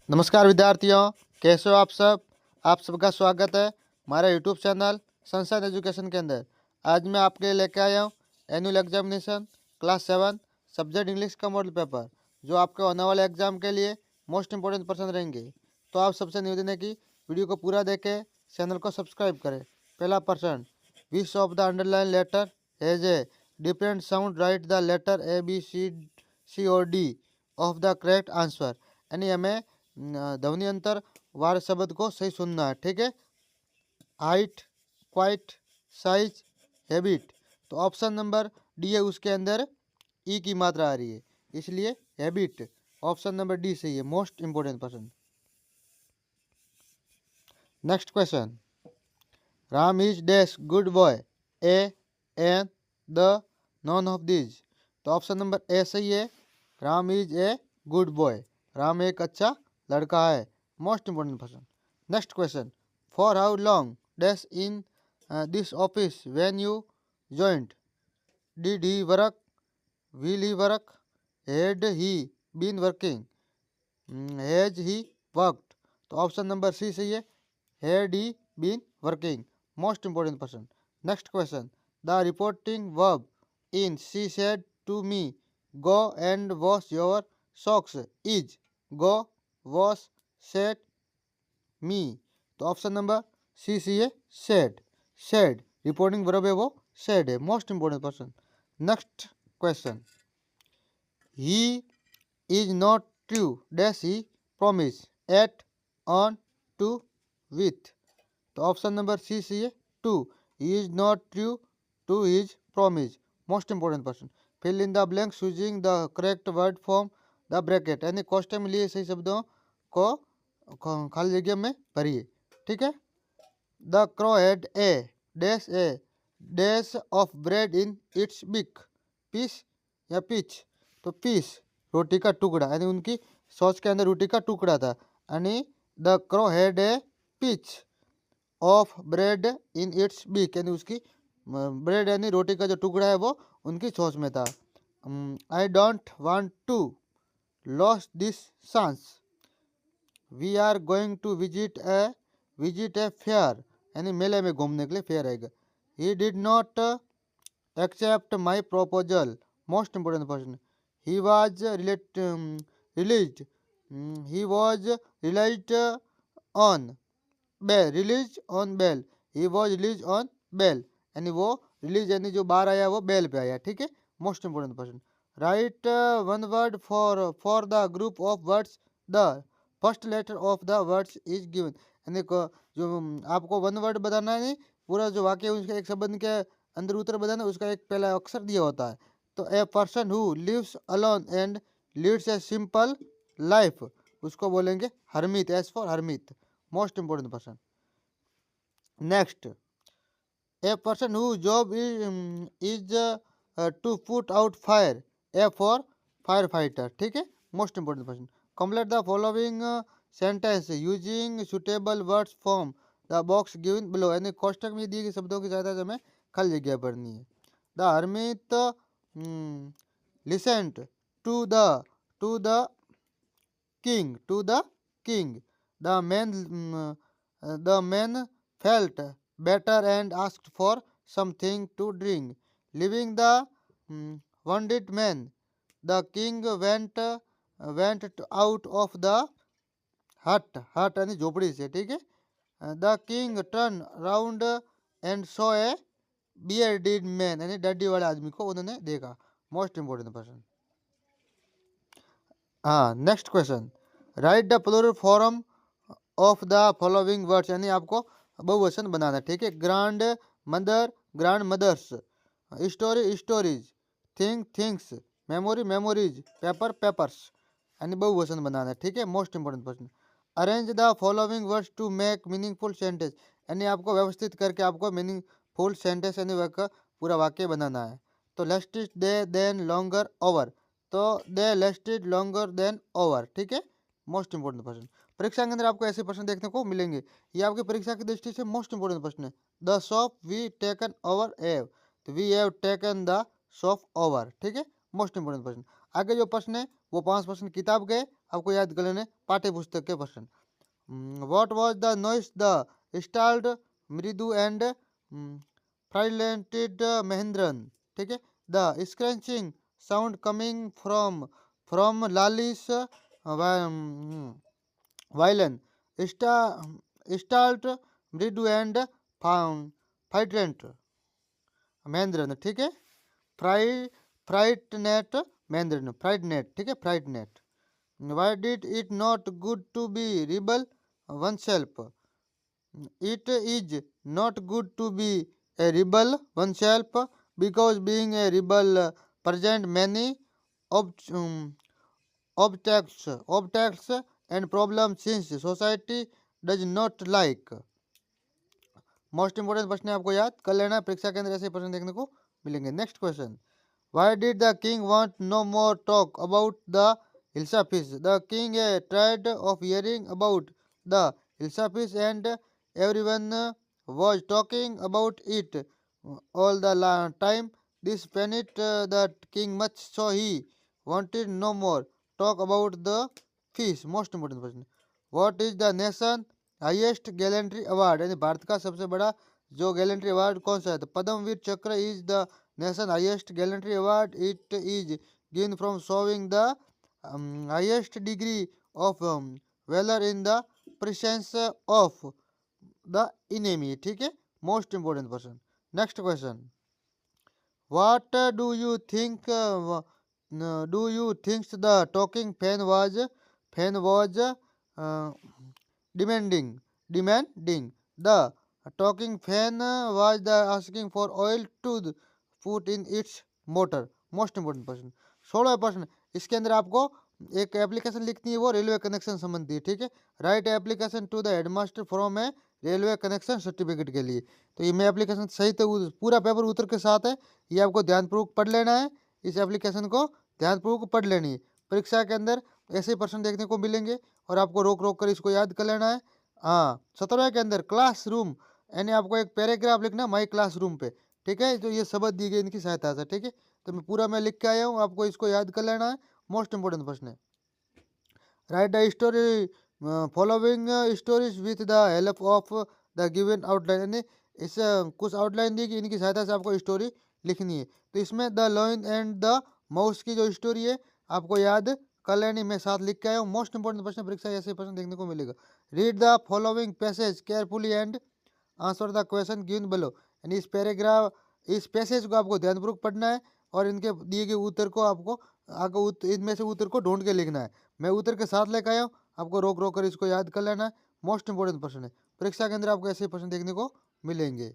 नमस्कार विद्यार्थियों, कैसे हो आप सब। आप सबका स्वागत है हमारे यूट्यूब चैनल संसद एजुकेशन के अंदर। आज मैं आपके लिए लेके आया हूँ annual examination class 7 subject English का मॉडल पेपर, जो आपके होने वाले एग्जाम के लिए मोस्ट इंपॉर्टेंट पर्सन रहेंगे। तो आप सबसे निवेदन है कि वीडियो को पूरा देखें, चैनल को सब्सक्राइब करें। पहला person, which of the underline letter has a different sound, write the letter A B C और D of the correct answer. यानी हमें ध्वनि अंतर वाले शब्द को सही सुनना है, ठीक है। Height, quite, size, habit. तो ऑप्शन नंबर डी है, उसके अंदर ई की मात्रा आ रही है, इसलिए हैबिट ऑप्शन नंबर डी सही है, most important person. Next question, Ram is dash good boy, a an the none of these. तो ऑप्शन नंबर ए सही है, Ram is a good boy, Ram एक अच्छा लड़का है, most important person. Next question, for how long dash in this office when you joint, did he work, will he work, had he been working, has he worked. तो option number c सही है, had he been working, most important person. Next question, the reporting verb in she said to me go and wash your socks is go, wash, said, me। तो option number C C है, said। said reporting verb है, वो said है, most important person. Next question, he is not true dash he promise at, on, to, with। तो option number C C है, to. He is not true to his promise, most important person. Fill in the blanks using the correct word from the bracket, यानी कोष्टक में लिए सही शब्दों को खाली जगह में भरिए, ठीक है। The crow had A dash of bread in it's बिक, पीस या पिच। तो पीस रोटी का टुकड़ा, यानी उनकी सॉस के अंदर रोटी का टुकड़ा था, यानी the crow had a piece of bread in its beak, यानी उसकी ब्रेड यानी रोटी का जो टुकड़ा है वो उनकी सोच में था। I don't want to lose this chance, we are going to visit a fair, यानी मेले में घूमने के लिए फेयर आएगा। He did not accept my proposal, most important person. He was release he was realise on bail, release on bail, he was release on bail, यानी वो release यानी जो बाहर आया वो बेल पे आया, ठीक है, most important person. Write one word for the group of words, the first letter of the words is given, यानी जो आपको वन वर्ड बताना है, नहीं पूरा जो वाक्य है उसके एक शब्द के अंदर उत्तर बताना, उसका एक पहला अक्षर दिया होता है। तो a person who lives alone and leads a simple life, उसको बोलेंगे hermit, as for hermit, most important person. Next, a person who job is to put out fire, a for fire fighter, ठीक है, most important person. Complete the following sentence using suitable words from the box given below, यानी कोष्टक में दिए गए शब्दों की सहायता से हमें खाली जगह भरनी है। The hermit listened to the king, the man felt better and asked for something to drink. Leaving the wounded man, the king went out of the hut यानी झोपड़ी से, ठीक है। The king turned round and saw a bearded man, यानी डड्डी वाले आदमी को उन्होंने देखा, मोस्ट इंपोर्टेंट पर्सन। हाँ, next question, write the plural form of the following words, यानी आपको बहुवचन बनाना, ठीक है। Grandmother, grandmothers, story, stories, thing, things, memory, memories, paper, papers, यानी बहुवचन बनाना, ठीक है, most important person. Arrange the following words to make meaningful sentence, यानी आपको व्यवस्थित करके आपको मीनिंगफुल सेंटेंस यानी पूरा वाक्य बनाना है। तो लेस्टेड दे देन लॉन्गर ओवर, तो दे लेस्टेड लॉन्गर देन ओवर, ठीक है, मोस्ट इंपोर्टेंट पर्सन। परीक्षा के अंदर आपको ऐसे प्रश्न देखने को मिलेंगे, ये आपकी परीक्षा की दृष्टि से मोस्ट इंपोर्टेंट प्रश्न है। The shop we taken over एव, तो we have taken the shop over, ठीक है, मोस्ट इंपोर्टेंट प्रश्न। आगे जो प्रश्न है वो 5 प्रश्न किताब के आपको याद कर लेने पाठ्य पुस्तक के प्रश्न। What was the noise the startled Mridu and frightened Mahendran, ठीक है। The scratching sound coming from Lalli's violin startled Mridu and frightened Mahendran, ठीक है। फ्राइटनेट महेंद्रन, फ्राइटनेट, ठीक है, frightened. Why did it not good to be rebel oneself? It is not good to be a rebel oneself because being a rebel present many obstacles and problems since society does not like. Most important प्रश्न है, आपको याद कर लेना, परीक्षा के अंदर ऐसे प्रश्न देखने को मिलेंगे। Next question, why did the king want no more talk about the hilsa fish? The king tired of hearing about the hilsa fish and everyone was talking about it all the time. This pained the king much, so he wanted no more talk about the fish. Most important प्रश्न, what is the nation highest gallantry award? यानी भारत का सबसे बड़ा जो gallantry award कौन सा है? तो पद्मवीर चक्र is the nation highest gallantry award. It is given from showing the highest degree of velar in the presence of the enemy, ठीक है, most important question. Next question, what do you think the talking fan was demanding the talking fan was the asking for oil to put in its motor. Most important प्रश्न. 16वां प्रश्न, इसके अंदर आपको एक application लिखनी है, वो रेलवे कनेक्शन संबंधी, ठीक है. Write application to the headmaster from a railway connection certificate के लिए. तो ये मैं एप्लीकेशन सही तो पूरा पेपर उत्तर के साथ है, ये आपको ध्यानपूर्वक पढ़ लेना है. इस एप्लीकेशन को ध्यानपूर्वक पढ़ लेनी है. परीक्षा के अंदर ऐसे प्रश्न देखने को मिलेंगे और आपको रोक रोक कर इसको याद कर लेना है. हाँ, 17वें के अंदर क्लासरूम, यानी आपको एक पैराग्राफ लिखना माई क्लासरूम पे, ठीक है. तो ये शब्द दी गई इनकी सहायता से, ठीक है. तो मैं लिख के आया हूँ, आपको इसको याद कर लेना है. मोस्ट इंपोर्टेंट प्रश्न है. Right the story following stories with the help of the given outline, यानी इस कुछ आउटलाइन दी गई, इनकी सहायता से आपको स्टोरी लिखनी है. तो इसमें the lion and the mouse की जो स्टोरी है आपको याद कर लेनी, मैं साथ लिख के आया हूँ. मोस्ट इंपोर्टेंट प्रश्न, परीक्षा ऐसे प्रश्न देखने को मिलेगा. Read the following passage carefully and answer the question given below, यानी इस पैसेज को आपको ध्यानपूर्वक पढ़ना है और इनके दिए गए उत्तर को आपको आगे इनमें से उत्तर को ढूंढ के लिखना है. मैं उत्तर के साथ लेकर आया हूँ, आपको रोक रोक कर इसको याद कर लेना है. मोस्ट इंपोर्टेंट प्रश्न है, परीक्षा के अंदर आपको ऐसे प्रश्न देखने को मिलेंगे.